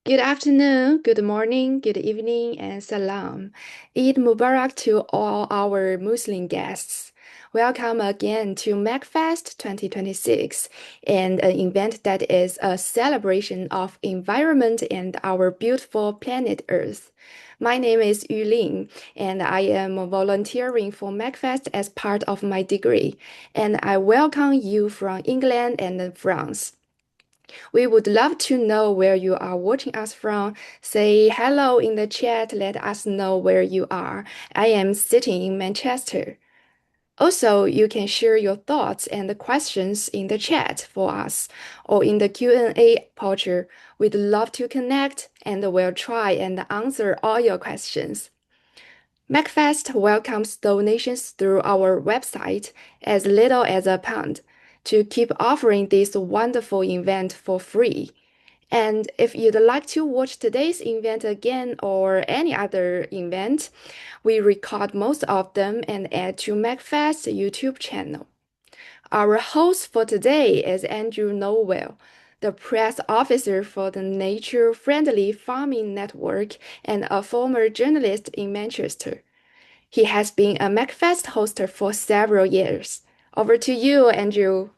Good afternoon, good morning, good evening, and salam. Eid Mubarak to all our Muslim guests. Welcome again to MACFEST 2026, and an event that is a celebration of environment and our beautiful planet Earth. My name is Yulin, and I am volunteering for MACFEST as part of my degree, and I welcome you from England and France. We would love to know where you are watching us from. Say hello in the chat. Let us know where you are. I am sitting in Manchester. Also, you can share your thoughts and questions in the chat for us or in the Q&A portal. We'd love to connect and we'll try and answer all your questions. MacFest welcomes donations through our website as little as a pound to keep offering this wonderful event for free. And if you'd like to watch today's event again or any other event, we record most of them and add to MacFest YouTube channel. Our host for today is Andrew Nowell, the press officer for the Nature Friendly Farming Network and a former journalist in Manchester. He has been a MacFest host for several years. Over to you, Andrew.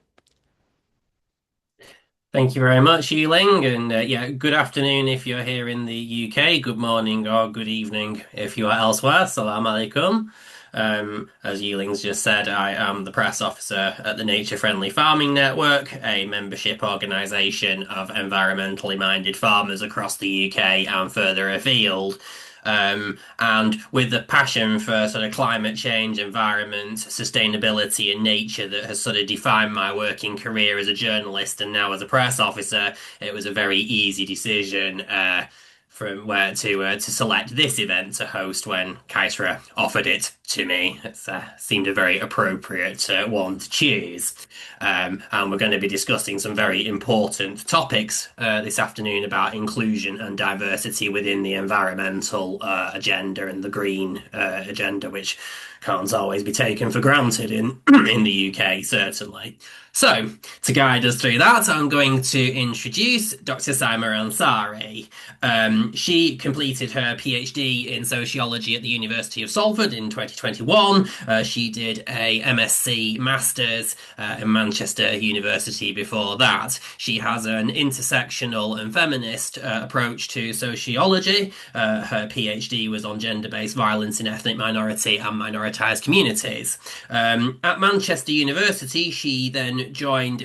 Thank you very much, Yiling. And yeah, good afternoon if you're here in the UK. Good morning or good evening if you are elsewhere. Salam alaikum. As Yuling's just said, I am the press officer at the Nature Friendly Farming Network, a membership organisation of environmentally minded farmers across the UK and further afield. And with the passion for sort of climate change, environment, sustainability, and nature that has sort of defined my working career as a journalist and now as a press officer, it was a very easy decision from where to select this event to host when Kaitra offered it to me. It seemed a very appropriate one to choose. And we're going to be discussing some very important topics this afternoon about inclusion and diversity within the environmental agenda and the green agenda, which can't always be taken for granted in in the UK, certainly. So, to guide us through that, I'm going to introduce Dr. Saima Ansari. She completed her PhD in sociology at the University of Salford in 2021. She did a MSc Masters in Manchester University before that. She has an intersectional and feminist approach to sociology. Her PhD was on gender-based violence in ethnic minority and minoritized communities. At Manchester University, she then joined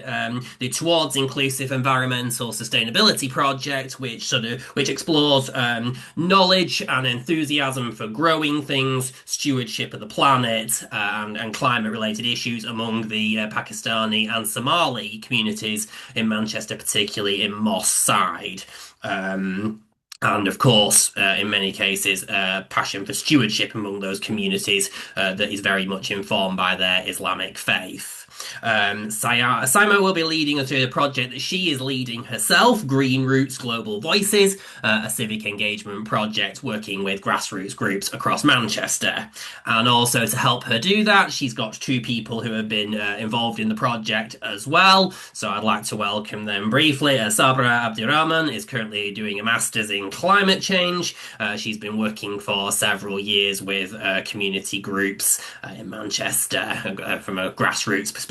the Towards Inclusive Environmental Sustainability project, which explores knowledge and enthusiasm for growing things, stewardship of the planet, and climate-related issues among the Pakistani and Somali communities in Manchester, particularly in Moss Side. And of course, in many cases, passion for stewardship among those communities that is very much informed by their Islamic faith. Saima will be leading us through the project that she is leading herself, Green Roots Global Voices, a civic engagement project working with grassroots groups across Manchester. And also to help her do that, she's got two people who have been involved in the project as well. So I'd like to welcome them briefly. Sabra Abdirahman is currently doing a master's in climate change. She's been working for several years with community groups in Manchester from a grassroots perspective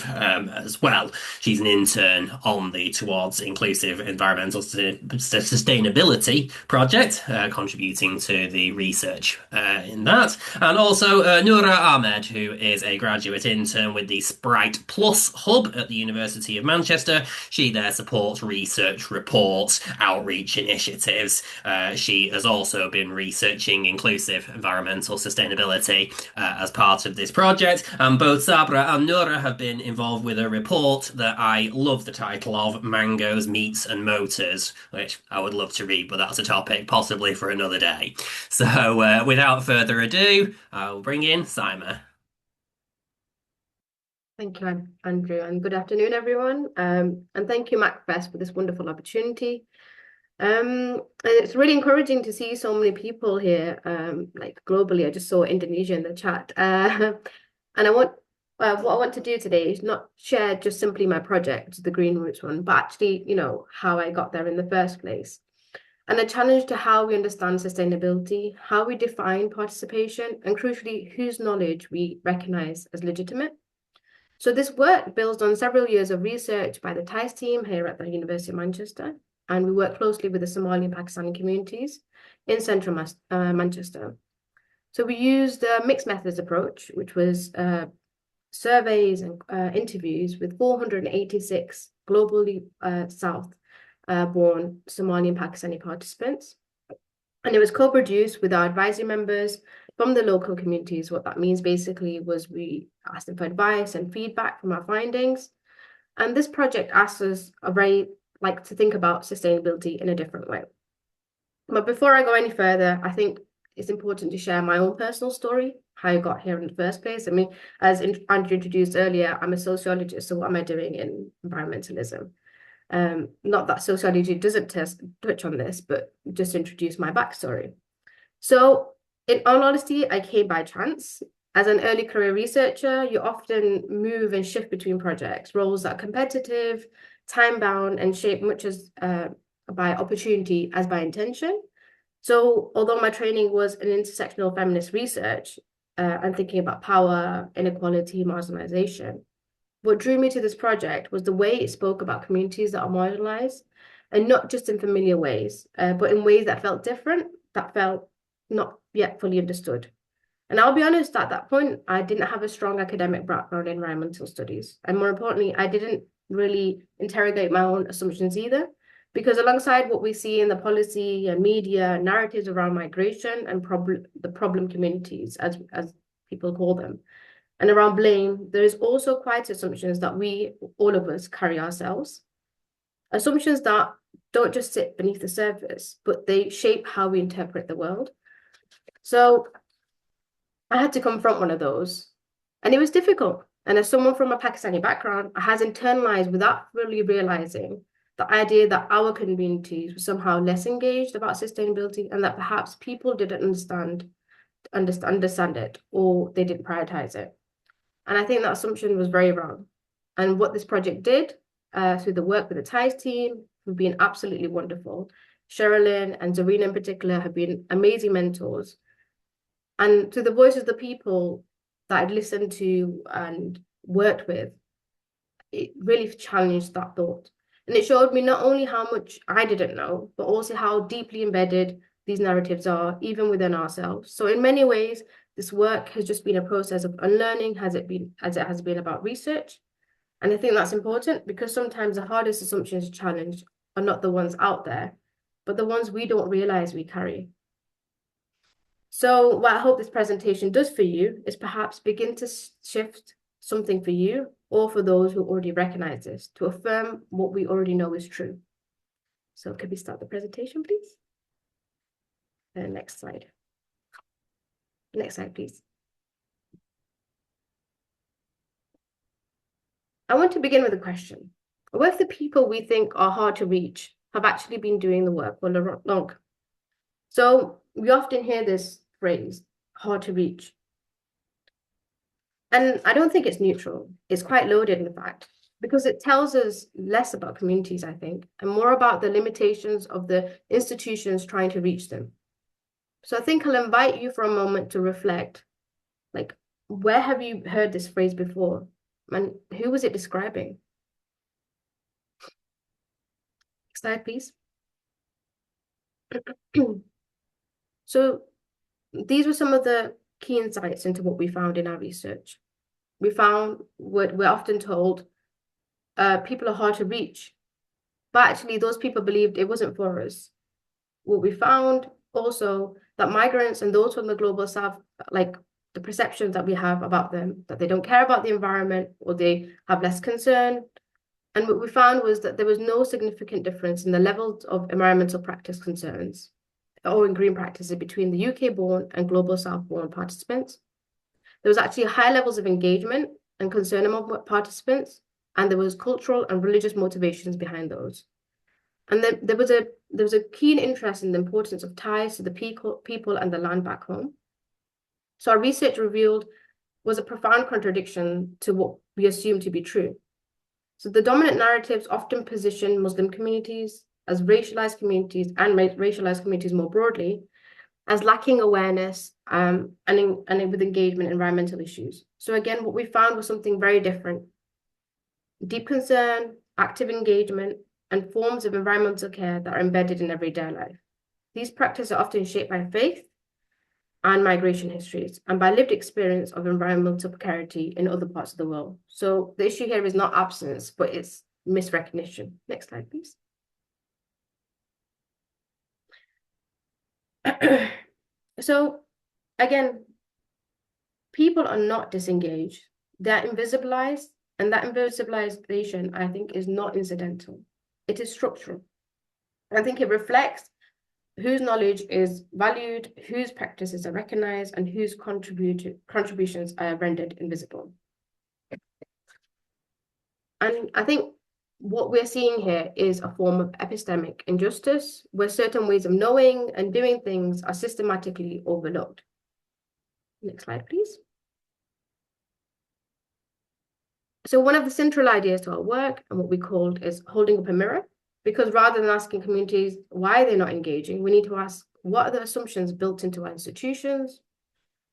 as well. She's an intern on the Towards Inclusive Environmental Sustainability project, contributing to the research in that. And also Noura Ahmed, who is a graduate intern with the Sprite Plus Hub at the University of Manchester. She there supports research reports, outreach initiatives. She has also been researching inclusive environmental sustainability as part of this project. And both Sabra and Noura have been involved with a report that I love the title of Mangoes, Meats and Motors, which I would love to read, but that's a topic possibly for another day. So without further ado, I'll bring in Saima. Thank you, Andrew, and good afternoon, everyone. And thank you, MacFest, for this wonderful opportunity. And it's really encouraging to see so many people here, like globally. I just saw Indonesia in the chat. And what I want to do today is not share just simply my project, the Green Roots one, but actually, how I got there in the first place. and a challenge to how we understand sustainability, how we define participation, and crucially, whose knowledge we recognize as legitimate. So this work builds on several years of research by the TIES team here at the University of Manchester, and we work closely with the Somali and Pakistani communities in central Manchester. So we used the mixed methods approach, which was surveys and interviews with 486 globally South-born Somali and Pakistani participants. And it was co-produced with our advisory members from the local communities. What that means basically was we asked them for advice and feedback from our findings. And this project asks us to think about sustainability in a different way. But before I go any further, I think it's important to share my own personal story, how I got here in the first place. I mean, as Andrew introduced earlier, I'm a sociologist, so what am I doing in environmentalism? Not that sociology doesn't touch on this, but just introduce my backstory. So in all honesty, I came by chance. As an early career researcher, you often move and shift between projects, roles that are competitive, time-bound, and shaped much as by opportunity as by intention. So although my training was in intersectional feminist research and thinking about power, inequality, marginalization, what drew me to this project was the way it spoke about communities that are marginalized, and not just in familiar ways, but in ways that felt different, that felt not yet fully understood. And I'll be honest, at that point, I didn't have a strong academic background in environmental studies. And more importantly, I didn't really interrogate my own assumptions either, because alongside what we see in the policy and media narratives around migration and the problem communities, as people call them, and around blame, there is also quite assumptions that we, all of us, carry ourselves. Assumptions that don't just sit beneath the surface, but they shape how we interpret the world. So I had to confront one of those, and it was difficult. And as someone from a Pakistani background, I had internalized without really realizing the idea that our communities were somehow less engaged about sustainability, and that perhaps people didn't understand it, or they didn't prioritize it. And I think that assumption was very wrong. And what this project did through the work with the TIES team have been absolutely wonderful. Sherilyn and Zarina in particular have been amazing mentors. And through the voices of the people that I'd listened to and worked with, it really challenged that thought. And it showed me not only how much I didn't know, but also how deeply embedded these narratives are, even within ourselves. So in many ways, this work has just been a process of unlearning as it has been about research. And I think that's important, because sometimes the hardest assumptions to challenge are not the ones out there, but the ones we don't realize we carry. So what I hope this presentation does for you is perhaps begin to shift something for you, or for those who already recognize this, to affirm what we already know is true. So could we start the presentation, please? Next slide. Next slide, please. I want to begin with a question. What if the people we think are hard to reach have actually been doing the work all along? So we often hear this phrase, hard to reach. And I don't think it's neutral. It's quite loaded, in fact, because it tells us less about communities, I think, and more about the limitations of the institutions trying to reach them. So I think I'll invite you for a moment to reflect, like, where have you heard this phrase before? And who was it describing? Next slide, please. So these were some of the key insights into what we found in our research. We found what we're often told, people are hard to reach, but actually those people believed it wasn't for us. What we found also that migrants and those from the global south, like the perceptions that we have about them, that they don't care about the environment, or they have less concern. And what we found was that there was no significant difference in the levels of environmental practice concerns or in green practices between the UK-born and global south-born participants. There was actually high levels of engagement and concern among participants, and there was cultural and religious motivations behind those. And then there was a keen interest in the importance of ties to the people and the land back home. So our research revealed was a profound contradiction to what we assumed to be true. So the dominant narratives often position Muslim communities as racialized communities and racialized communities more broadly, as lacking awareness and with engagement in environmental issues. So again, what we found was something very different. Deep concern, active engagement, and forms of environmental care that are embedded in everyday life. These practices are often shaped by faith and migration histories, and by lived experience of environmental precarity in other parts of the world. So the issue here is not absence, but it's misrecognition. Next slide, please. So again, people are not disengaged, they're invisibilized, and that invisibilization, I think, is not incidental. It is structural. I think it reflects whose knowledge is valued, whose practices are recognized, and whose contributions are rendered invisible. And I think what we're seeing here is a form of epistemic injustice, where certain ways of knowing and doing things are systematically overlooked. Next slide, please. So one of the central ideas to our work, and what we called, is holding up a mirror, because rather than asking communities why they're not engaging, we need to ask, what are the assumptions built into our institutions?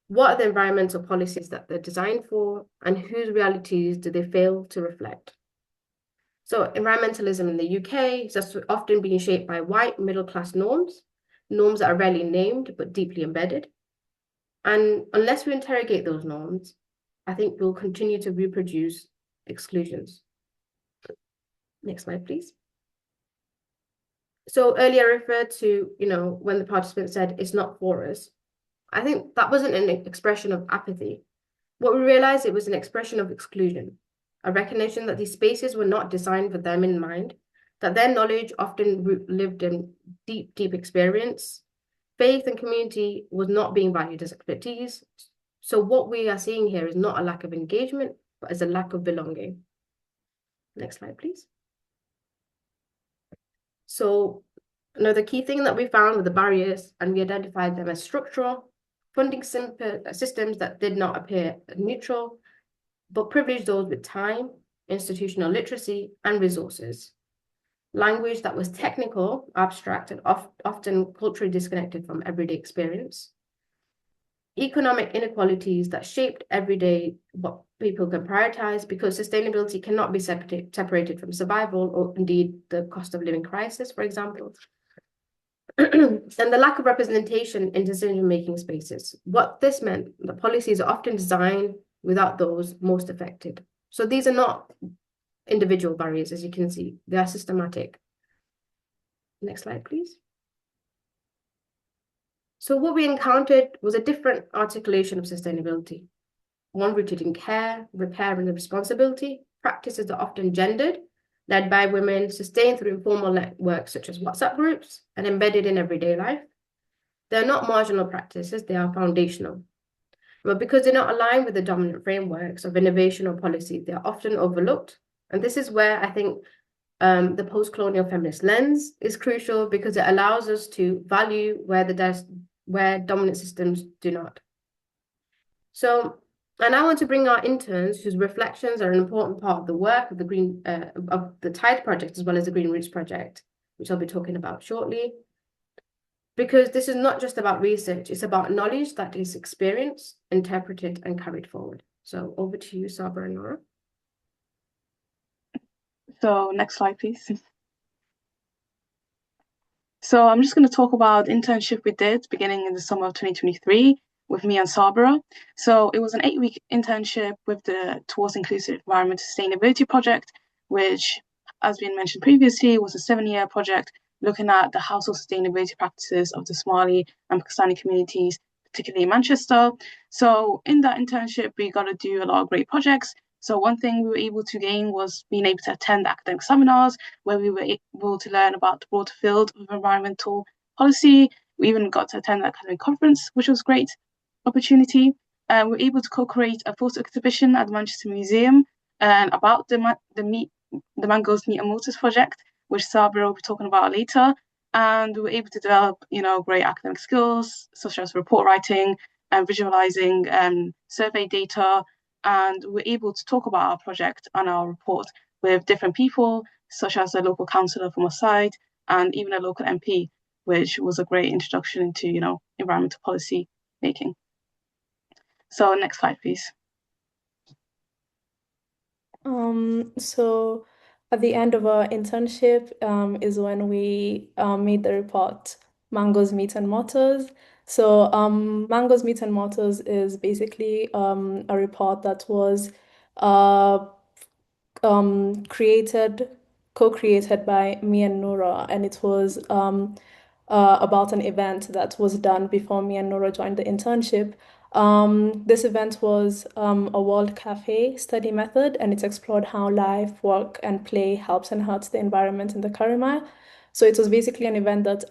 What are the environmental policies that they're designed for? And whose realities do they fail to reflect? So environmentalism in the UK is often being shaped by white middle-class norms that are rarely named, but deeply embedded. And unless we interrogate those norms, I think we'll continue to reproduce exclusions. Next slide, please. So earlier I referred to, when the participant said it's not for us. I think that wasn't an expression of apathy. What we realized, it was an expression of exclusion, a recognition that these spaces were not designed with them in mind, that their knowledge often lived in deep, deep experience. Faith and community was not being valued as expertise. So what we are seeing here is not a lack of engagement, but as a lack of belonging. Next slide, please. So another key thing that we found were the barriers, and we identified them as structural, funding systems that did not appear neutral, but privileged those with time, institutional literacy, and resources. Language that was technical, abstract, and often culturally disconnected from everyday experience. Economic inequalities that shaped everyday what people can prioritize, because sustainability cannot be separated from survival or indeed the cost of living crisis, for example. And the lack of representation in decision-making spaces. What this meant, the policies are often designed without those most affected. So these are not individual barriers, as you can see, they are systematic. Next slide, please. So what we encountered was a different articulation of sustainability, one rooted in care, repair, and responsibility, practices that are often gendered, led by women, sustained through informal networks such as WhatsApp groups, and embedded in everyday life. They're not marginal practices, they are foundational. But because they're not aligned with the dominant frameworks of innovation or policy, they are often overlooked. And this is where I think the post-colonial feminist lens is crucial, because it allows us to value where dominant systems do not. So, and I want to bring our interns, whose reflections are an important part of the work of the TIDE project, as well as the Green Roots project, which I'll be talking about shortly. Because this is not just about research, it's about knowledge that is experienced, interpreted, and carried forward. So over to you, Sabra and Nora. So next slide, please. So I'm just going to talk about the internship we did beginning in the summer of 2023 with me and Sabra. So it was an 8-week internship with the Towards Inclusive Environmental Sustainability project, which, as been mentioned previously, was a 7-year project looking at the household sustainability practices of the Somali and Pakistani communities, particularly in Manchester. So in that internship, we got to do a lot of great projects. So one thing we were able to gain was being able to attend academic seminars where we were able to learn about the broader field of environmental policy. We even got to attend the academic conference, which was a great opportunity. We were able to co-create a photo exhibition at the Manchester Museum about the Mangoes Meat and Motors project, which Sabra will be talking about later. And we were able to develop, great academic skills such as report writing and visualizing survey data. And we're able to talk about our project and our report with different people, such as the local councillor from our side, and even a local MP, which was a great introduction into, environmental policy making. So next slide, please. So at the end of our internship is when we made the report Mangoes, Meat and Motors. So Mangoes, Meat and Motors is basically a report that was co-created by me and Noura, and it was about an event that was done before me and Noura joined the internship. This event was a World Cafe study method, and it explored how life, work, and play helps enhance the environment in the Karima. So it was basically an event that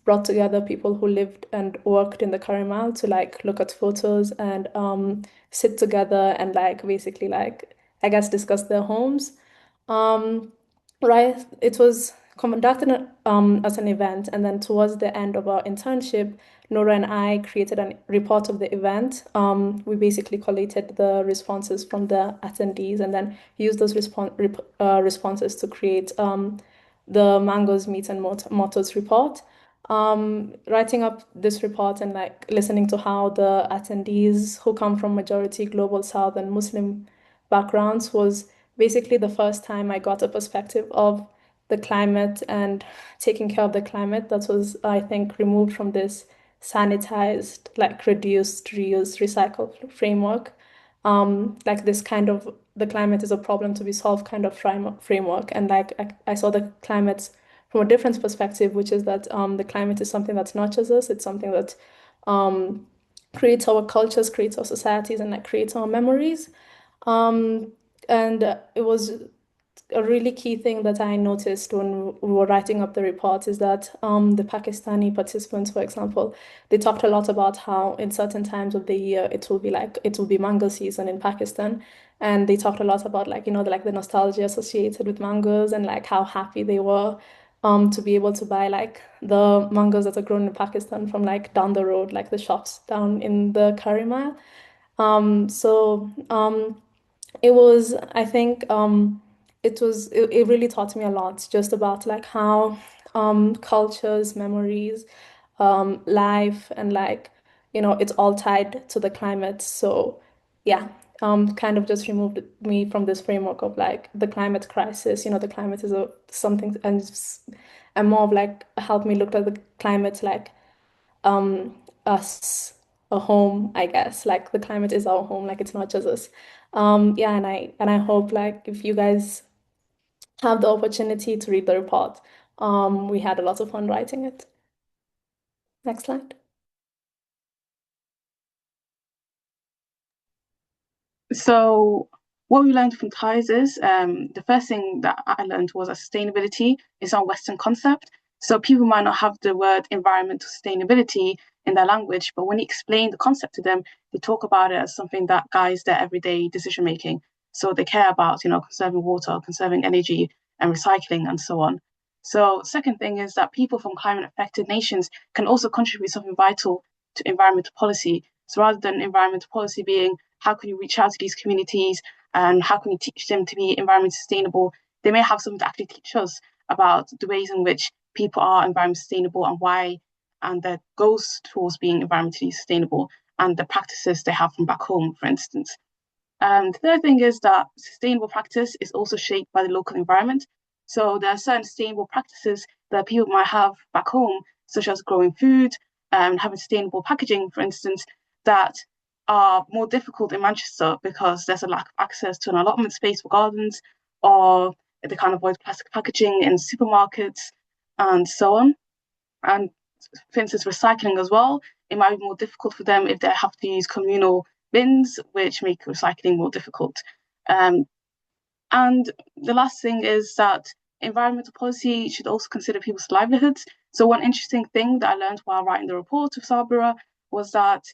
brought together people who lived and worked in the Karima to look at photos and sit together and basically I guess discuss their homes. Right, it was conducted as an event, and then towards the end of our internship, Nora and I created a report of the event. We basically collated the responses from the attendees and then used those responses to create the Mangoes, Meat and Motors report. Writing up this report and listening to how the attendees who come from majority global South and Muslim backgrounds was basically the first time I got a perspective of the climate and taking care of the climate that was, I think, removed from this sanitized, reduced, reuse, recycle framework. This kind of the climate is a problem to be solved kind of framework. And I saw the climate from a different perspective, which is that the climate is something that nurtures us. It's something that creates our cultures, creates our societies, and creates our memories. And it was a really key thing that I noticed when we were writing up the report is that the Pakistani participants, for example, they talked a lot about how in certain times of the year it will be mango season in Pakistan, and they talked a lot about the nostalgia associated with mangoes and how happy they were to be able to buy the mangoes that are grown in Pakistan from down the road, the shops down in the Karima. It was, I think, it really taught me a lot just about how cultures, memories, life, and it's all tied to the climate. So yeah, kind of just removed me from this framework of the climate crisis. The climate is something, and more of helped me look at the climate us a home, I guess. The climate is our home, it's not just us. Yeah, and I hope if you guys have the opportunity to read the report, we had a lot of fun writing it. Next slide. So what we learned from TIES is the first thing that I learned was that sustainability is our Western concept. So people might not have the word environmental sustainability in their language, but when you explain the concept to them, they talk about it as something that guides their everyday decision making. So they care about, conserving water, conserving energy, and recycling, and so on. So second thing is that people from climate affected nations can also contribute something vital to environmental policy. So rather than environmental policy being how can you reach out to these communities and how can you teach them to be environmentally sustainable, they may have something to actually teach us about the ways in which people are environmentally sustainable and why, and their goals towards being environmentally sustainable and the practices they have from back home, for instance. The third thing is that sustainable practice is also shaped by the local environment. So there are certain sustainable practices that people might have back home, such as growing food, having sustainable packaging, for instance, that are more difficult in Manchester because there's a lack of access to an allotment space for gardens, or they can't avoid plastic packaging in supermarkets and so on. And for instance, recycling as well, it might be more difficult for them if they have to use communal bins, which make recycling more difficult. And the last thing is that environmental policy should also consider people's livelihoods. So one interesting thing that I learned while writing the report with Sabra was that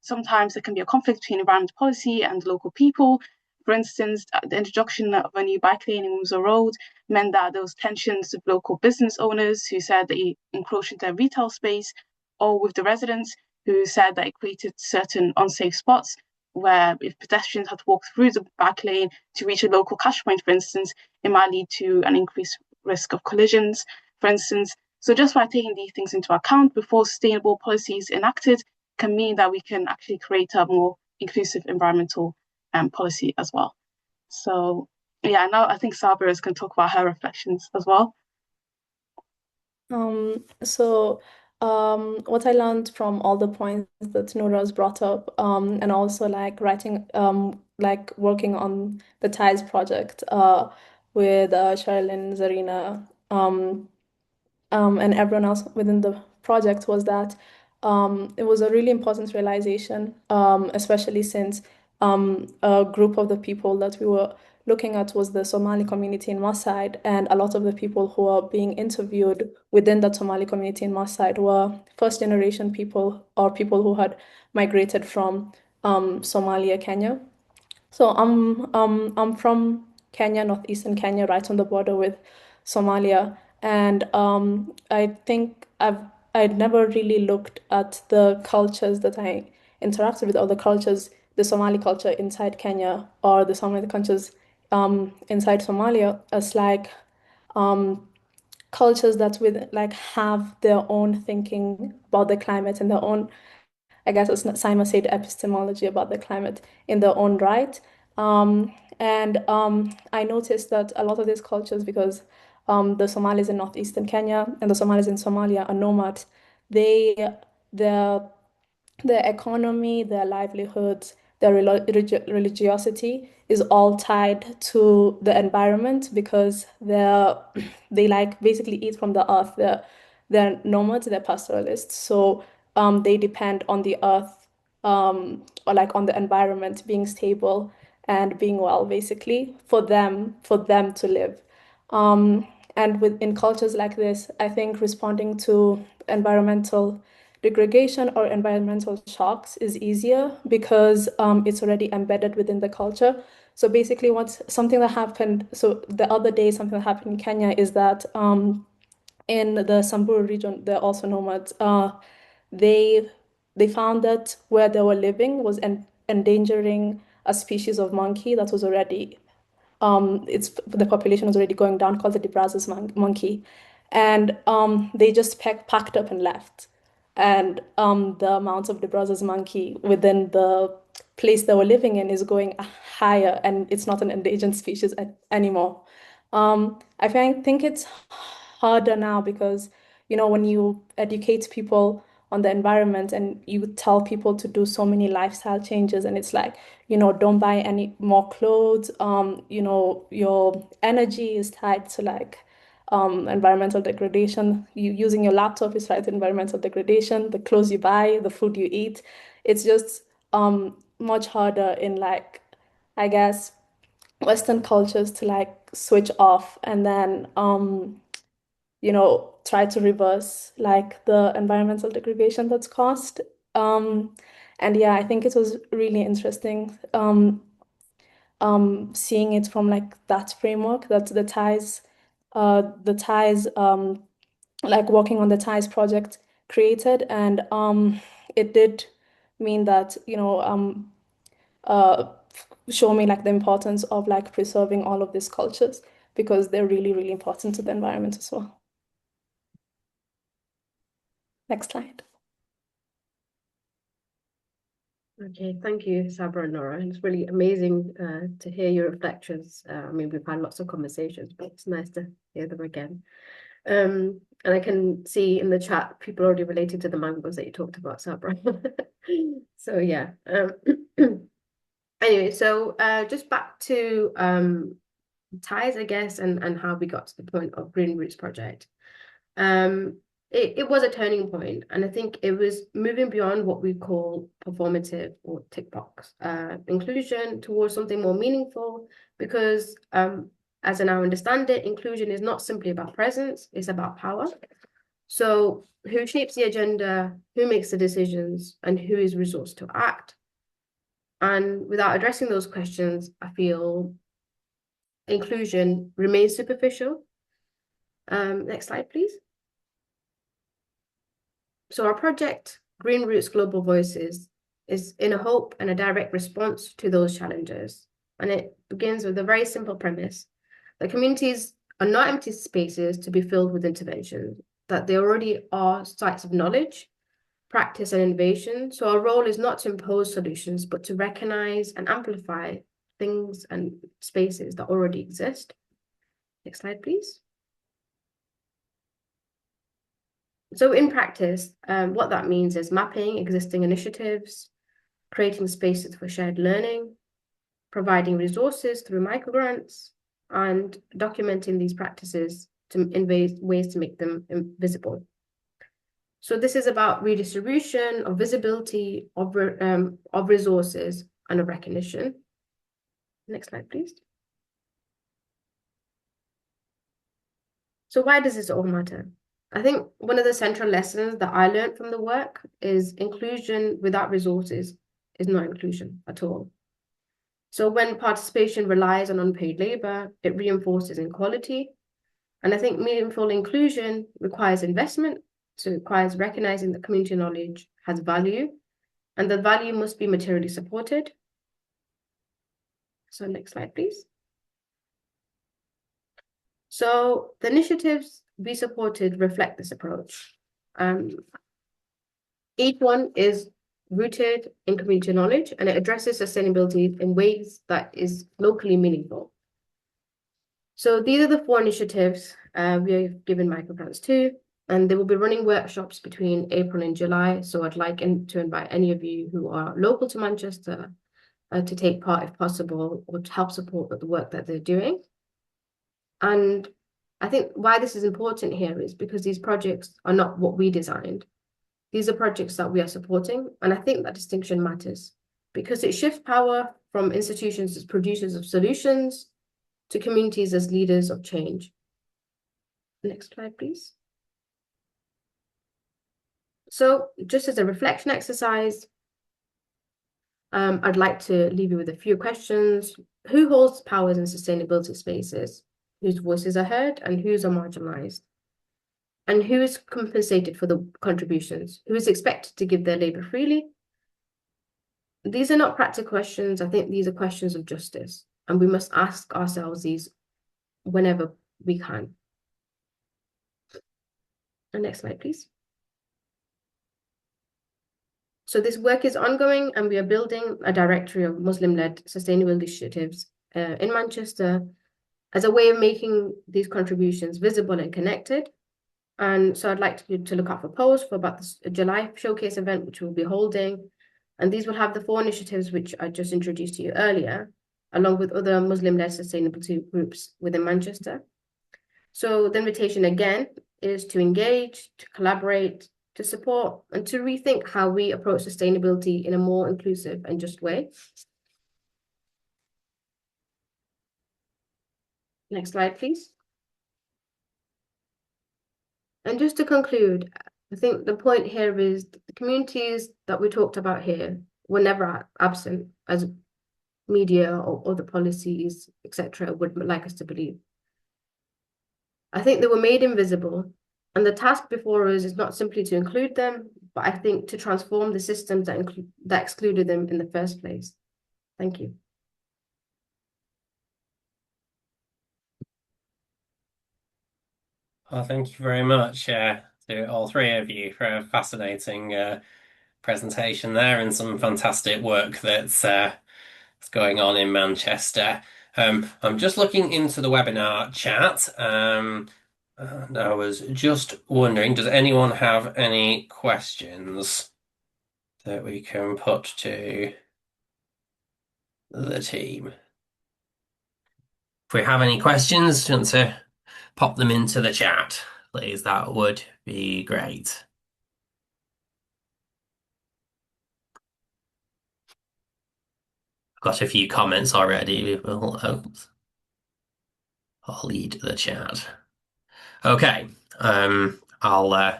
sometimes there can be a conflict between environmental policy and local people. For instance, the introduction of a new bike lane in Windsor Road meant that there was tensions with local business owners who said that it encroached into their retail space, or with the residents who said that it created certain unsafe spots where if pedestrians had to walk through the bike lane to reach a local cash point, for instance, it might lead to an increased risk of collisions. for instance. So just by taking these things into account before sustainable policies enacted can mean that we can actually create a more inclusive environmental policy as well. So yeah, now I think Sabra is going to talk about her reflections as well. What I learned from all the points that Noura has brought up, and also like writing, like working on the TIES project with Sherilyn, Zarina, and everyone else within the project, was that it was a really important realization, especially since a group of the people that we were looking at was the Somali community in Maasai, and a lot of the people who are being interviewed within the Somali community in Maasai were first generation people or people who had migrated from Somalia, Kenya. So I'm from Kenya, northeastern Kenya, right on the border with Somalia, and I think I'd never really looked at the cultures that I interacted with, or the cultures, the Somali culture inside Kenya, or the Somali cultures inside Somalia, as like cultures that with like have their own thinking about the climate and their own, I guess as Saima said, epistemology about the climate in their own right. And I noticed that a lot of these cultures, because the Somalis in northeastern Kenya and the Somalis in Somalia are nomads, they their their economy, their livelihoods, their religiosity is all tied to the environment, because they like basically eat from the earth. They're nomads, they're pastoralists, so they depend on the earth, or like on the environment being stable and being well, basically for them to live. And in cultures like this, I think responding to environmental degradation or environmental shocks is easier, because it's already embedded within the culture. So basically, what's something that happened, so the other day, something that happened in Kenya is that in the Samburu region, they're also nomads. They they found that where they were living was endangering a species of monkey that was already it's the population was already going down, called the Brazos monkey, and they just packed up and left. And the amount of the Brazos monkey within the place they were living in is going higher, and it's not an endangered species anymore. I think it's harder now, because when you educate people on the environment and you tell people to do so many lifestyle changes, and it's like, don't buy any more clothes. Your energy is tied to like environmental degradation. You using your laptop is tied to environmental degradation. The clothes you buy, the food you eat, it's just much harder in like, I guess, Western cultures to like switch off and then try to reverse like the environmental degradation that's caused. And yeah, I think it was really interesting seeing it from like that framework, that the ties like working on the ties project created. And it did mean that uh show me like the importance of like preserving all of these cultures, because they're really, really important to the environment as well. Next slide. Okay, thank you, Sabra and Nora. It's really amazing to hear your reflections. I mean, we've had lots of conversations, but it's nice to hear them again. And I can see in the chat people already related to the mangoes that you talked about, Sabra. So yeah. Anyway, so just back to ties, I guess, and how we got to the point of Green Roots Project. It was a turning point, and I think it was moving beyond what we call performative or tick box inclusion towards something more meaningful, because as I now understand it, inclusion is not simply about presence, it's about power. So who shapes the agenda, who makes the decisions, and who is resourced to act? And without addressing those questions, I feel inclusion remains superficial. Next slide, please. So our project, Green Roots Global Voices, is in a hope and a direct response to those challenges. And it begins with a very simple premise. The communities are not empty spaces to be filled with interventions, that they already are sites of knowledge, practice, and innovation. So our role is not to impose solutions, but to recognize and amplify things and spaces that already exist. Next slide, please. So in practice, what that means is mapping existing initiatives, creating spaces for shared learning, providing resources through microgrants, and documenting these practices in ways to make them visible. So this is about redistribution of visibility of resources and of recognition. Next slide, please. So why does this all matter? I think one of the central lessons that I learned from the work is inclusion without resources is not inclusion at all. So when participation relies on unpaid labor, it reinforces inequality. And I think meaningful inclusion requires investment. So it requires recognizing that community knowledge has value, and the value must be materially supported. So next slide, please. So the initiatives we supported reflect this approach. Each one is rooted in community knowledge, and it addresses sustainability in ways that is locally meaningful. So these are the 4 initiatives we have given microgrants to, and they will be running workshops between April and July. So I'd like to invite any of you who are local to Manchester to take part if possible, or to help support the work that they're doing. And I think why this is important here is because these projects are not what we designed. These are projects that we are supporting, and I think that distinction matters because it shifts power from institutions as producers of solutions to communities as leaders of change. Next slide, please. So just as a reflection exercise, I'd like to leave you with a few questions. Who holds powers in sustainability spaces? Whose voices are heard and whose are marginalized? And who is compensated for the contributions? Who is expected to give their labor freely? These are not practical questions. I think these are questions of justice, and we must ask ourselves these whenever we can. The next slide, please. So this work is ongoing, and we are building a directory of Muslim-led sustainability initiatives in Manchester as a way of making these contributions visible and connected. And so I'd like to look out for posts for about the July showcase event, which we'll be holding. And these will have the 4 initiatives which I just introduced to you earlier, along with other Muslim-led sustainability groups within Manchester. So the invitation again is to engage, to collaborate, to support, and to rethink how we approach sustainability in a more inclusive and just way. Next slide, please. And just to conclude, I think the point here is the communities that we talked about here were never absent, as media or other policies, etc., would like us to believe. I think they were made invisible, and the task before us is not simply to include them, but I think to transform the systems that excluded them in the first place. Thank you. Well, thank you very much to all 3 of you for a fascinating presentation there, and some fantastic work that's going on in Manchester. I'm just looking into the webinar chat, and I was just wondering, does anyone have any questions that we can put to the team? If we have any questions, do you want to pop them into the chat, please? That would be great. I've got a few comments already. I'll lead the chat. Okay, I'll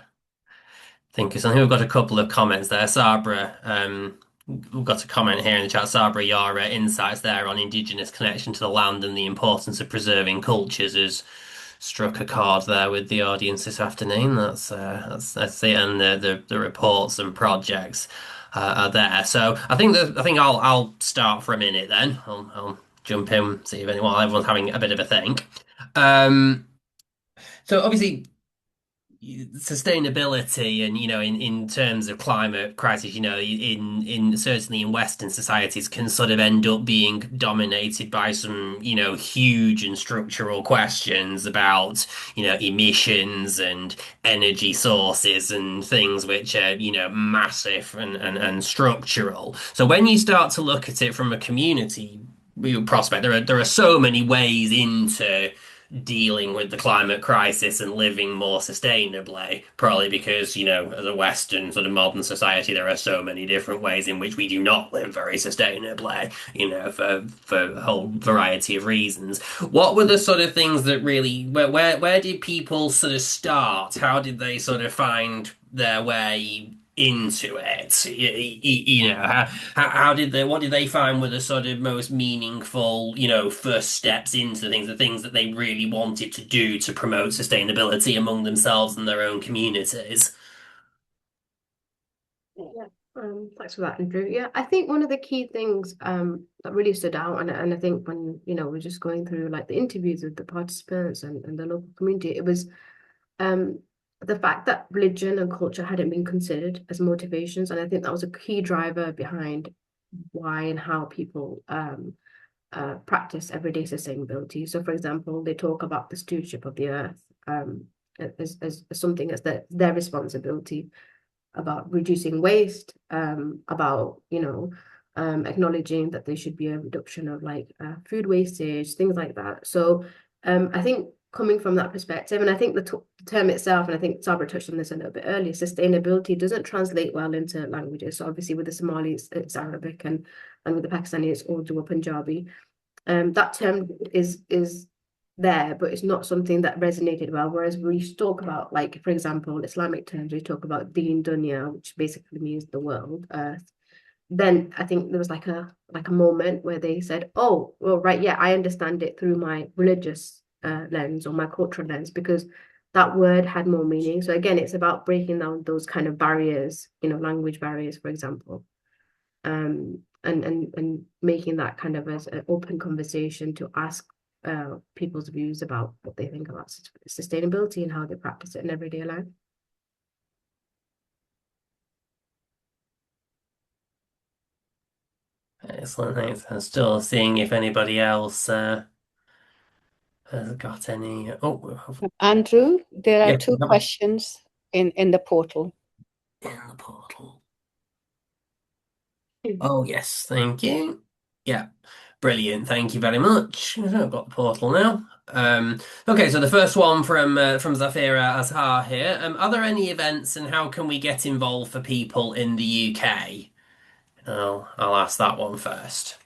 think of something. We've got a couple of comments there. Sabra, we've got a comment here in the chat. Sabra, your insights there on Indigenous connection to the land and the importance of preserving cultures has struck a chord there with the audience this afternoon. That's it, and the reports and projects are there. So I think I'll start for a minute then. I'll jump in, see if everyone's having a bit of a think. So obviously sustainability and in terms of climate crisis in certainly in Western societies can sort of end up being dominated by some huge and structural questions about emissions and energy sources and things which are massive and structural. So when you start to look at it from a community prospect, there are so many ways into dealing with the climate crisis and living more sustainably, probably because, as a Western sort of modern society, there are so many different ways in which we do not live very sustainably, for a whole variety of reasons. What were the sort of things that really, where did people sort of start? How did they sort of find their way into it? How did what did they find were the sort of most meaningful, first steps into the things that they really wanted to do to promote sustainability among themselves and their own communities? Yeah, thanks for that, Andrew. Yeah, I think one of the key things that really stood out, and I think when we're just going through like the interviews with the participants and the local community, it was um the fact that religion and culture hadn't been considered as motivations, and I think that was a key driver behind why and how people practice everyday sustainability. So, for example, they talk about the stewardship of the earth as something that's their responsibility, about reducing waste, about acknowledging that there should be a reduction of like food wastage, things like that. So I think coming from that perspective, and I think the term itself, and I think Sabra touched on this a little bit earlier, sustainability doesn't translate well into languages. So obviously with the Somalis, it's Arabic, and with the Pakistani, it's Urdu or Punjabi. That term is there, but it's not something that resonated well. Whereas we talk about, like, for example, Islamic terms, we talk about Deen Dunya, which basically means the world, earth. Then I think there was like a moment where they said, "Oh, well, right, yeah, I understand it through my religious lens or my cultural lens," because that word had more meaning. So again, it's about breaking down those kind of barriers, language barriers, for example, and making that kind of as an open conversation to ask people's views about what they think about sustainability and how they practice it in everyday life. Excellent, thanks. I'm still seeing if anybody else has got any. Oh, Andrew, there are yeah, two questions in the portal. in the portal. Oh, yes, thank you. Yeah, brilliant. Thank you very much. I've got the portal now. Okay, so the first one from Zafira Azhar here. Are there any events and how can we get involved for people in the UK? I'll ask that one first.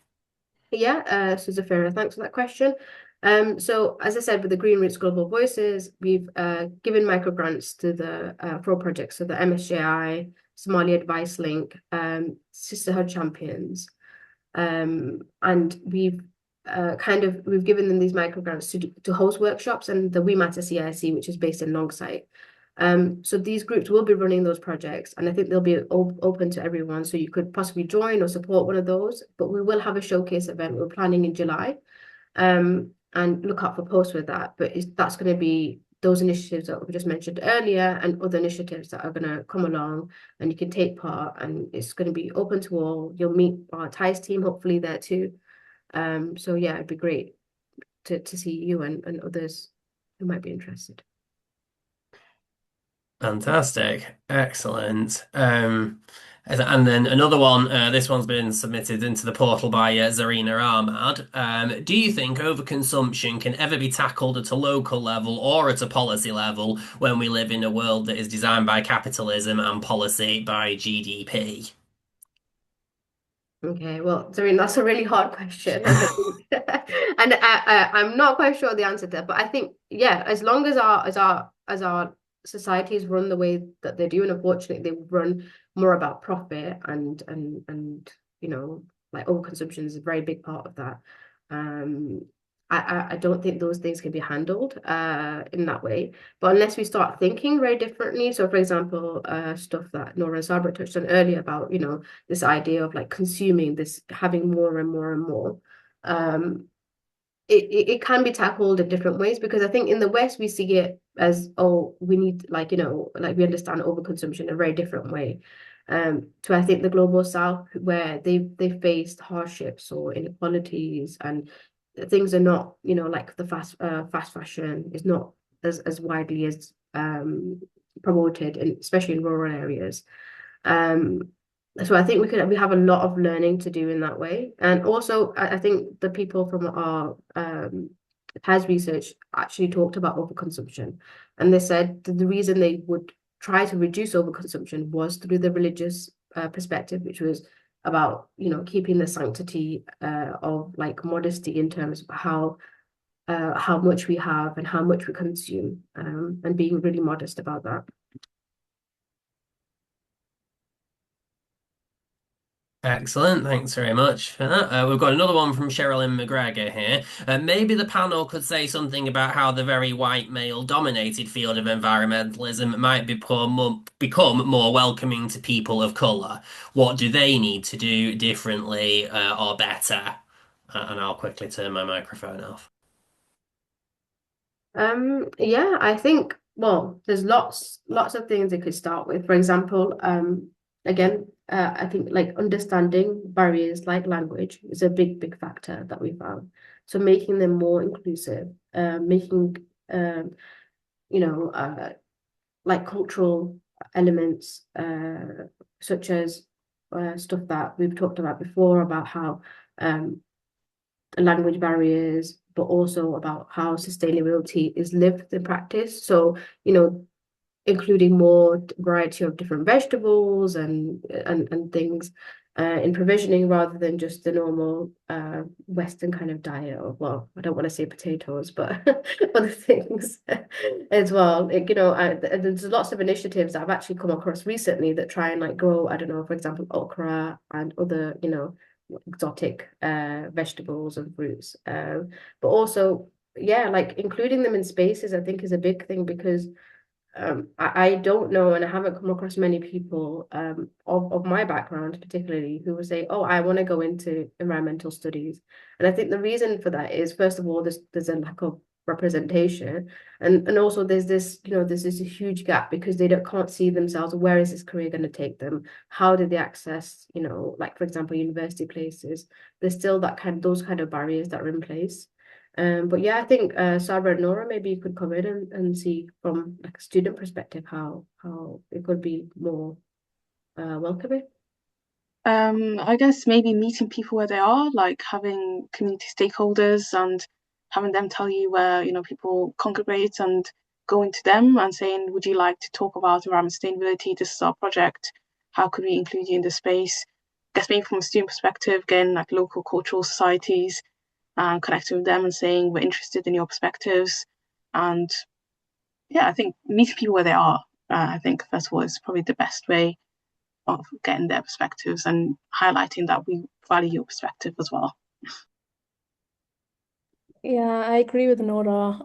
Yeah, so Zafira, thanks for that question. So as I said, with the Green Roots Global Voices, we've given micro grants to the 4 projects, so the MSJI, Somali Advice Link, Sisterhood Champions, and we've given them these micro grants to host workshops, and the We Matter CIC, which is based in Longsight. So these groups will be running those projects, and I think they'll be open to everyone. So you could possibly join or support one of those, but we will have a showcase event we're planning in July, and look out for posts with that. But that's going to be those initiatives that we just mentioned earlier and other initiatives that are going to come along, and you can take part, and it's going to be open to all. You'll meet our ties team hopefully there too. So yeah, it'd be great to see you and others who might be interested. Fantastic. Excellent. And then another one, this one's been submitted into the portal by Zarina Ahmad. Do you think overconsumption can ever be tackled at a local level or at a policy level when we live in a world that is designed by capitalism and policy by GDP? Okay, well, Zarina, that's a really hard question, and I'm not quite sure the answer to that, but I think, yeah, as long as our societies run the way that they do, and unfortunately they run more about profit and like overconsumption is a very big part of that. I don't think those things can be handled in that way, but unless we start thinking very differently. So for example, stuff that Nora and Sabra touched on earlier about this idea of like consuming this, having more and more and more. it can be tackled in different ways, because I think in the West we see it as, oh, we need, like, like we understand overconsumption in a very different way. To, I think, the global South, where they faced hardships or inequalities, and things are not, like the fast fashion is not as widely as promoted, especially in rural areas. Um, so I think we have a lot of learning to do in that way. And also, I think the people from our PAS research actually talked about overconsumption. And they said that the reason they would try to reduce overconsumption was through the religious perspective, which was about, keeping the sanctity of, like, modesty in terms of how much we have and how much we consume, and being really modest about that. Excellent. Thanks very much for that. We've got another one from Sherilyn McGregor here. Maybe the panel could say something about how the very white male-dominated field of environmentalism might become more welcoming to people of colour. What do they need to do differently or better? And I'll quickly turn my microphone off. Yeah, I think, well, there's lots of things they could start with. For example, again, I think, like, understanding barriers like language is a big factor that we found. So making them more inclusive, making like cultural elements, such as stuff that we've talked about before, about how language barriers, but also about how sustainability is lived in practice. So, including more variety of different vegetables and things in provisioning, rather than just the normal Western kind of diet. Or, well, I don't want to say potatoes, but other things as well. There's lots of initiatives that I've actually come across recently that try and, like, grow, I don't know, for example, okra and other, exotic vegetables and fruits. But also, yeah, like, including them in spaces, I think, is a big thing, because I don't know, and I haven't come across many people of my background particularly, who will say, oh, I want to go into environmental studies. And I think the reason for that is, first of all, there's a lack of representation, and also there's this huge gap, because can't see themselves, where is this career going to take them, how did they access, like, for example, university places. There's still those kind of barriers that are in place. But yeah, I think Sabra and Nora, maybe you could come in and see from, like, a student perspective how it could be more welcoming. I guess maybe meeting people where they are, like having community stakeholders and having them tell you where, people congregate, and going to them and saying, would you like to talk about environment sustainability? This is our project. How could we include you in the space? I guess maybe from a student perspective, again, like local cultural societies, and connecting with them and saying, we're interested in your perspectives. And yeah, I think meeting people where they are, I think, first of all, is probably the best way of getting their perspectives and highlighting that we value your perspective as well. Yeah, I agree with Nora.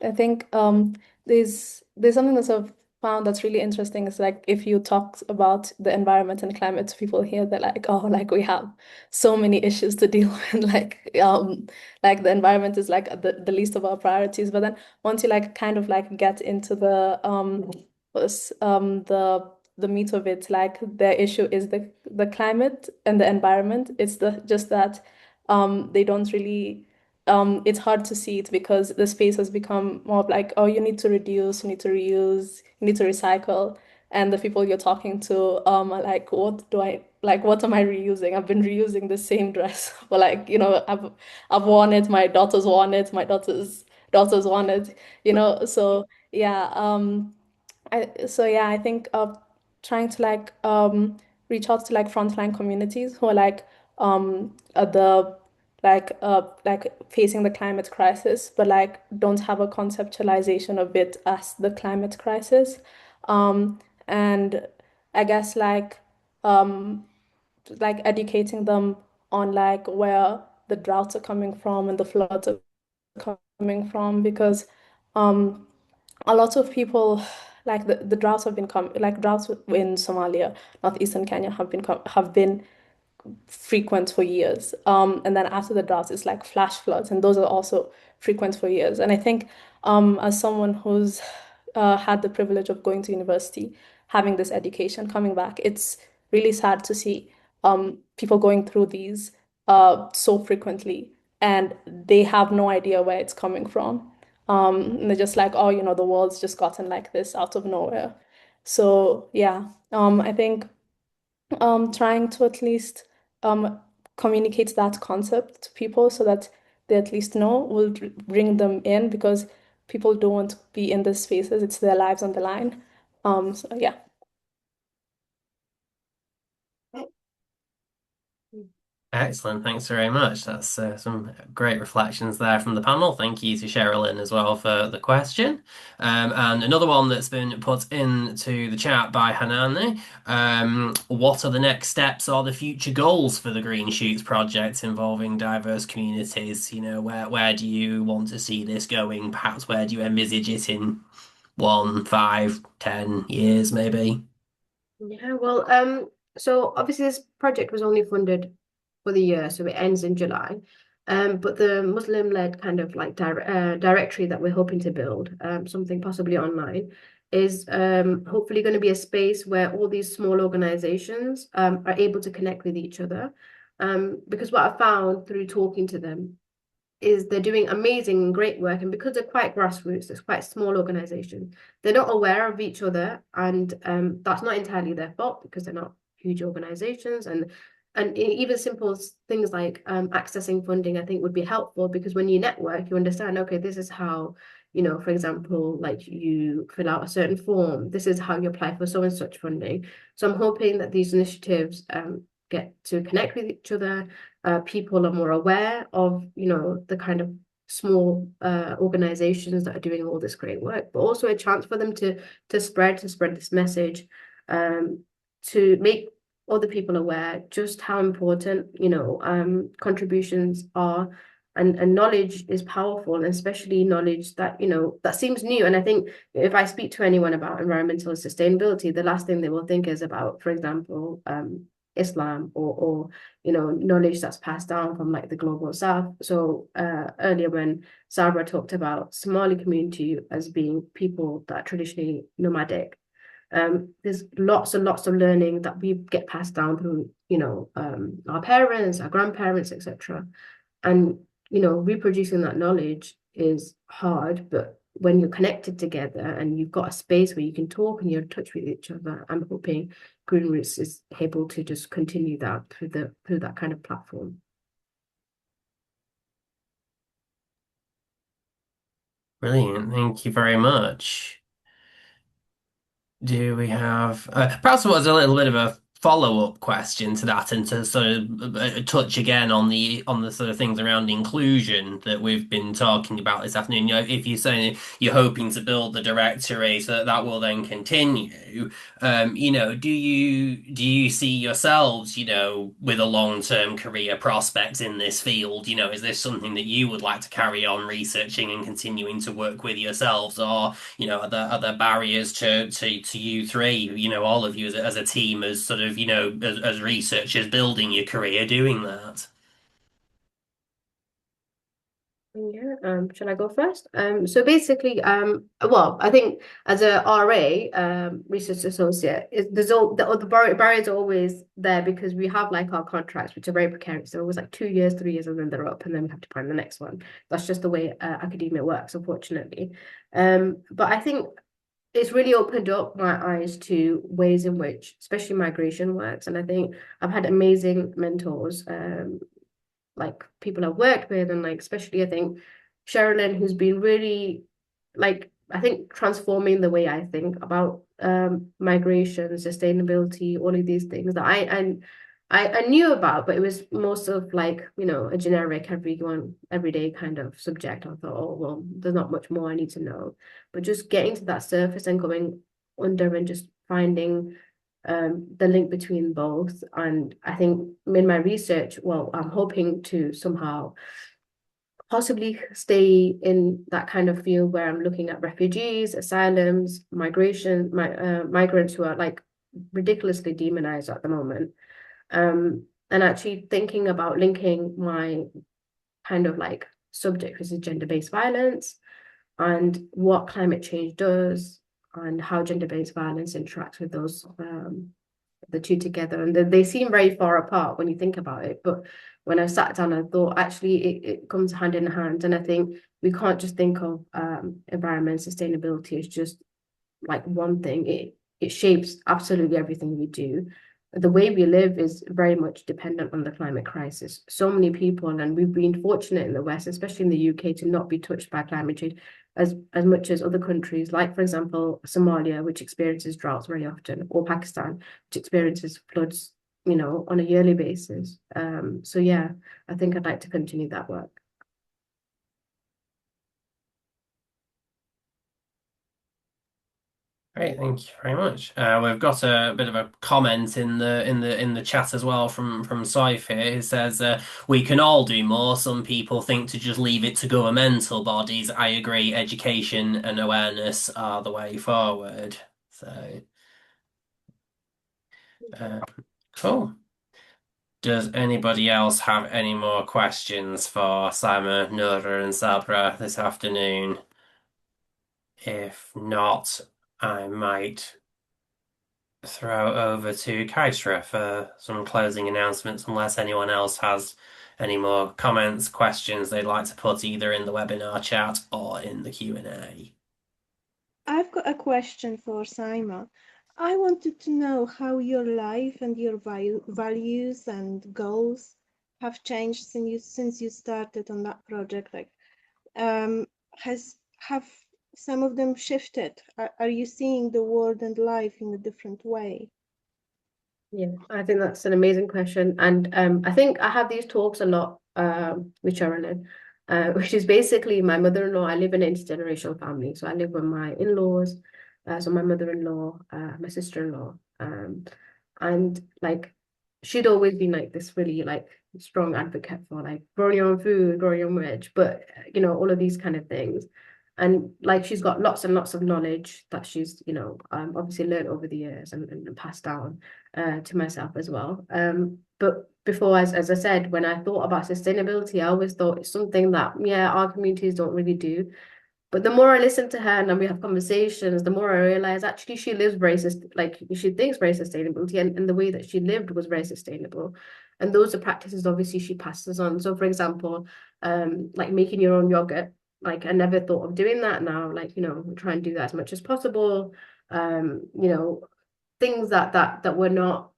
I think there's something that I've found that's really interesting. Is, like, if you talk about the environment and climate to people here, they're like, oh, like, we have so many issues to deal with. Like the environment is, like, the least of our priorities. But then once you, like, kind of, like, get into the meat of it, like, their issue is the climate and the environment. It's just that they don't really it's hard to see it, because the space has become more of, like, oh, you need to reduce, you need to reuse, you need to recycle. And the people you're talking to are like, what am I reusing? I've been reusing the same dress for, like, I've worn it, my daughters worn it, my daughters worn it, so yeah. I think trying to, like, reach out to, like, frontline communities who are, like, at the like facing the climate crisis, but, like, don't have a conceptualization of it as the climate crisis. And I guess, like educating them on, like, where the droughts are coming from and the floods are coming from, because um a lot of people, like, the droughts have been droughts in Somalia, northeastern Kenya, have been frequent for years. And then after the drought, it's like flash floods, and those are also frequent for years. And I think as someone who's had the privilege of going to university, having this education, coming back, it's really sad to see people going through these so frequently, and they have no idea where it's coming from. And they're just like, oh, the world's just gotten like this out of nowhere. So yeah, I think trying to at least um, communicate that concept to people so that they at least know will bring them in, because people don't want to be in these spaces. It's their lives on the line. So yeah. Excellent. Thanks very much. That's some great reflections there from the panel. Thank you to Sherilyn as well for the question. And another one that's been put into the chat by Hanani. What are the next steps or the future goals for the Green Shoots project involving diverse communities? Where do you want to see this going? Perhaps where do you envisage it in 1, 5, 10 years, maybe? Yeah, well, so obviously this project was only funded for the year, so it ends in July. But the Muslim-led kind of like directory that we're hoping to build, something possibly online, is hopefully going to be a space where all these small organizations are able to connect with each other. Because what I found through talking to them is they're doing amazing and great work, and because they're quite grassroots, it's quite small organizations, they're not aware of each other, and that's not entirely their fault because they're not huge organizations, and even simple things like accessing funding, I think, would be helpful, because when you network, you understand, okay, this is how, for example, like you fill out a certain form, this is how you apply for so and such funding. So I'm hoping that these initiatives get to connect with each other. People are more aware of, the kind of small organizations that are doing all this great work, but also a chance for them to spread this message, to make other people aware just how important, contributions are. And knowledge is powerful, and especially knowledge that, that seems new. And I think if I speak to anyone about environmental sustainability, the last thing they will think is about, for example, Islam or knowledge that's passed down from like the global south. So earlier when Sabra talked about Somali community as being people that are traditionally nomadic, there's lots and lots of learning that we get passed down through our parents, our grandparents, etc. And reproducing that knowledge is hard, but when you're connected together and you've got a space where you can talk and you're in touch with each other, I'm hoping Green Roots is able to just continue that through that kind of platform. Brilliant. Thank you very much. Do we have perhaps it was a little bit of a follow-up question to that, and to sort of touch again on the sort of things around inclusion that we've been talking about this afternoon. If you're saying you're hoping to build the directory so that will then continue, do you see yourselves, with a long-term career prospect in this field? Is this something that you would like to carry on researching and continuing to work with yourselves, or are there barriers to you three, all of you as a team, as sort of, as researchers building your career doing that? Yeah, shall I go first? So basically, well, I think as a RA, research associate, the barriers are always there, because we have like our contracts, which are very precarious. They're always like 2 years, 3 years, and then they're up, and then we have to find the next one. That's just the way academia works, unfortunately. But I think it's really opened up my eyes to ways in which, especially migration works. And I think I've had amazing mentors, like people I've worked with, and like especially I think Sherilyn, who's been really, like, I think transforming the way I think about migration, sustainability, all of these things that I knew about, but it was most of like, a generic everyday kind of subject. I thought, oh well, there's not much more I need to know. But just getting to that surface and going under and just finding the link between both. And I think in my research, well, I'm hoping to somehow possibly stay in that kind of field where I'm looking at refugees, asylums, migrants who are like ridiculously demonized at the moment. and actually thinking about linking my kind of like subject, which is gender-based violence, and what climate change does, and how gender-based violence interacts with those the two together. And they seem very far apart when you think about it, but when I sat down and thought, actually it comes hand in hand. And I think we can't just think of environment sustainability as just like one thing. It shapes absolutely everything we do. The way we live is very much dependent on the climate crisis. So many people, and we've been fortunate in the West, especially in the UK, to not be touched by climate change as much as other countries, like, for example, Somalia, which experiences droughts very often, or Pakistan, which experiences floods, on a yearly basis. So yeah, I think I'd like to continue that work. Great, thank you very much. We've got a bit of a comment in the chat as well from Saif here. He says we can all do more. Some people think to just leave it to governmental bodies. I agree. Education and awareness are the way forward. So, cool. Does anybody else have any more questions for Saima, Noura, and Sabra this afternoon? If not, I might throw over to Kaisra for some closing announcements, unless anyone else has any more comments, questions they'd like to put either in the webinar chat or in the Q&A. I've got a question for Saima. I wanted to know how your life and your values and goals have changed since you started on that project. Like, have some of them shifted? Are you seeing the world and life in a different way? Yeah, I think that's an amazing question. And I think I have these talks a lot with Sherilyn, which is basically my mother-in-law. I live in an intergenerational family. So I live with my in-laws, so my mother-in-law, my sister-in-law. And like she'd always been like this really like strong advocate for like growing your own food, growing your own veg, but all of these kind of things. And like she's got lots and lots of knowledge that she's obviously learned over the years and passed down to myself as well. But before, as I said, when I thought about sustainability, I always thought it's something that, yeah, our communities don't really do. But the more I listen to her and we have conversations, the more I realize actually she lives very, like she thinks very sustainability, and the way that she lived was very sustainable. And those are practices obviously she passes on. So for example, like making your own yogurt, like I never thought of doing that. Now, like, try and do that as much as possible. Things that were not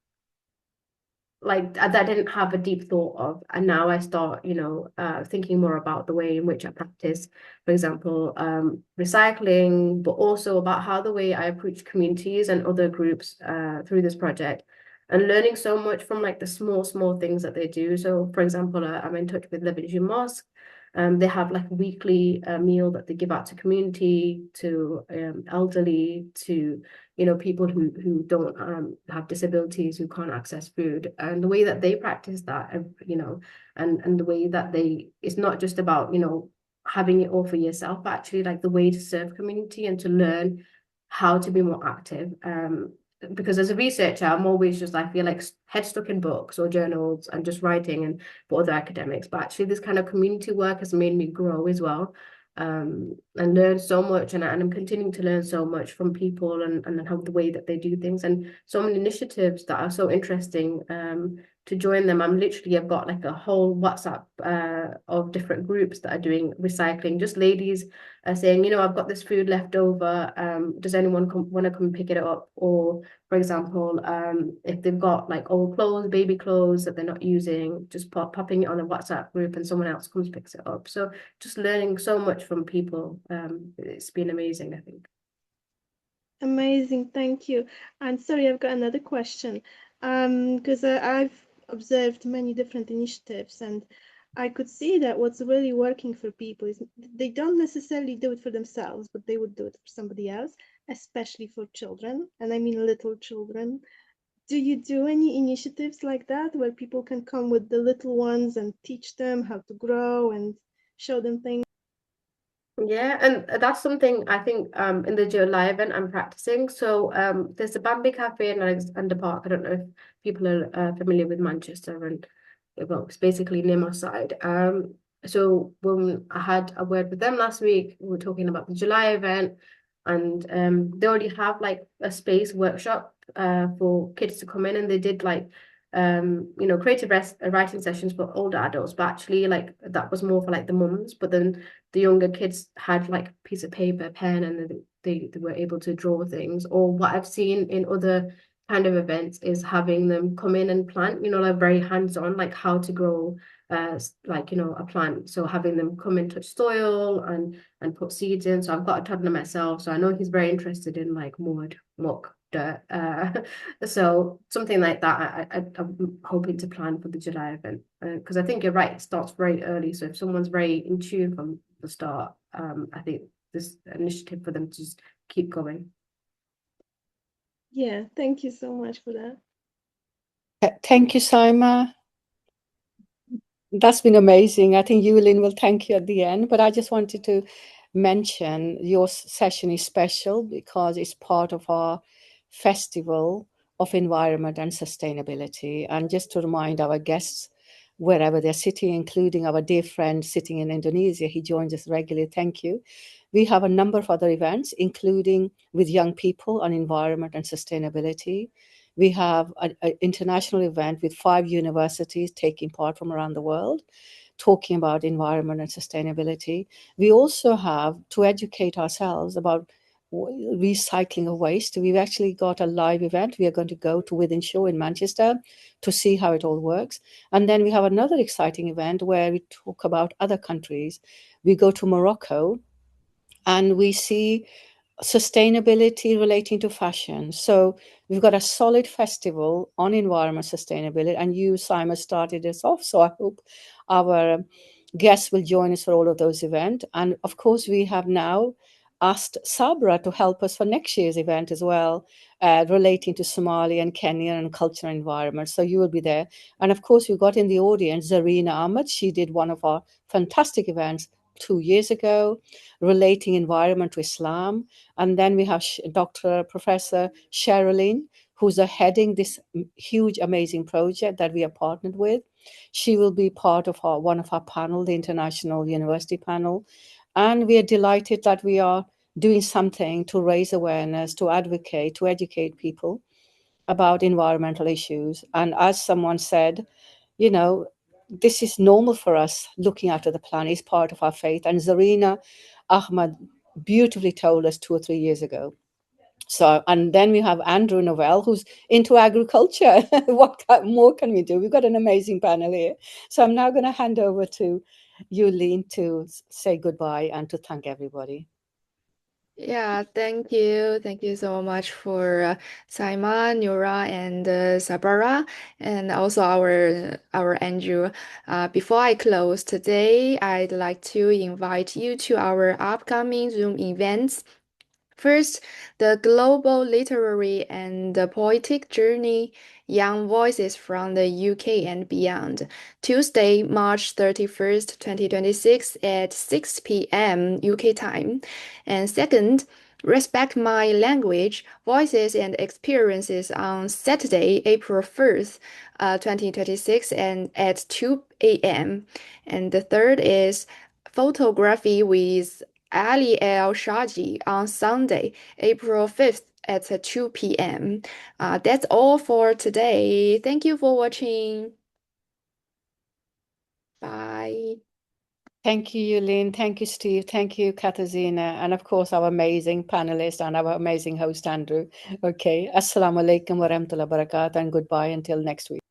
like that I didn't have a deep thought of, and now I start thinking more about the way in which I practice, for example, recycling, but also about how the way I approach communities and other groups through this project, and learning so much from like the small things that they do. So for example, I'm in touch with Lebanese Mosque. They have like a weekly meal that they give out to community, to elderly, to people who don't have disabilities, who can't access food, and the way that they practice that, and the way that it's not just about having it all for yourself, but actually like the way to serve community and to learn how to be more active. Because as a researcher, I'm always just, I feel like head stuck in books or journals and just writing and for other academics. But actually this kind of community work has made me grow as well, and learn so much. And I'm continuing to learn so much from people and how the way that they do things, and so many initiatives that are so interesting to join them. I've got like a whole WhatsApp of different groups that are doing recycling, just ladies saying, I've got this food left over. Does anyone want to come pick it up? Or for example, if they've got like old clothes, baby clothes that they're not using, just popping it on a WhatsApp group and someone else comes picks it up. So just learning so much from people. It's been amazing, I think. Amazing, thank you. And sorry, I've got another question. Because I've observed many different initiatives, and I could see that what's really working for people is they don't necessarily do it for themselves, but they would do it for somebody else, especially for children, and I mean little children. Do you do any initiatives like that where people can come with the little ones and teach them how to grow and show them things? Yeah, and that's something I think in the July event I'm practicing. So there's a Bambi Cafe in Alexander Park. I don't know if people are familiar with Manchester, and well, it's basically near my side. So when I had a word with them last week, we were talking about the July event, and they already have like a space workshop for kids to come in, and they did like creative writing sessions for older adults, but actually like that was more for like the mums, but then the younger kids had like a piece of paper, pen, and then they were able to draw things. Or what I've seen in other kind of events is having them come in and plant, like very hands-on, like how to grow a plant. So having them come and touch soil and put seeds in. So I've got a toddler myself, so I know he's very interested in like mud, muck, dirt. So something like that I'm hoping to plan for the July event, because I think you're right, it starts very early. So if someone's very in tune from the start, I think this initiative for them to just keep going. Yeah, thank you so much for that. Thank you, Saima. That's been amazing. I think Yulin will thank you at the end, but I just wanted to mention your session is special because it's part of our Festival of Environment and Sustainability. And just to remind our guests, wherever they're sitting, including our dear friend sitting in Indonesia, he joins us regularly. Thank you. We have a number of other events, including with young people on environment and sustainability. We have an international event with 5 universities taking part from around the world, talking about environment and sustainability. We also have to educate ourselves about recycling of waste. We've actually got a live event. We are going to go to Within Show in Manchester to see how it all works. And then we have another exciting event where we talk about other countries. We go to Morocco and we see sustainability relating to fashion. So we've got a solid festival on environment sustainability, and you, Simon, started us off. So I hope our guests will join us for all of those events. And of course, we have now asked Sabra to help us for next year's event as well, relating to Somali and Kenyan and cultural environment. So you will be there. And of course, we've got in the audience Zarina Ahmed. She did one of our fantastic events 2 years ago, relating environment to Islam. And then we have Dr. Professor Sherilyn, who's heading this huge, amazing project that we are partnered with. She will be part of one of our panel, the International University panel. And we are delighted that we are doing something to raise awareness, to advocate, to educate people about environmental issues. And as someone said, this is normal for us. Looking after the planet is part of our faith. And Zarina Ahmad beautifully told us 2 or 3 years ago. So, and then we have Andrew Nowell, who's into agriculture. What more can we do? We've got an amazing panel here. So I'm now going to hand over to Yulin to say goodbye and to thank everybody. Yeah, thank you. Thank you so much for Saima, Nura, and Sabara, and also our Andrew. Before I close today, I'd like to invite you to our upcoming Zoom events. First, the Global Literary and Poetic Journey, Young Voices from the UK and Beyond, Tuesday, March 31st, 2026 at 6 p.m. UK time. And second, Respect My Language, Voices and Experiences on Saturday, April 1st, 2026 and at 2 a.m. And the third is Photography with Ali El-Shaji on Sunday, April 5th at 2 p.m. That's all for today. Thank you for watching. Bye. Thank you, Yulin. Thank you, Steve. Thank you, Katarzyna. And of course, our amazing panelist and our amazing host, Andrew. Okay. Assalamu alaikum wa rahmatullahi wa barakatuh, and goodbye until next week.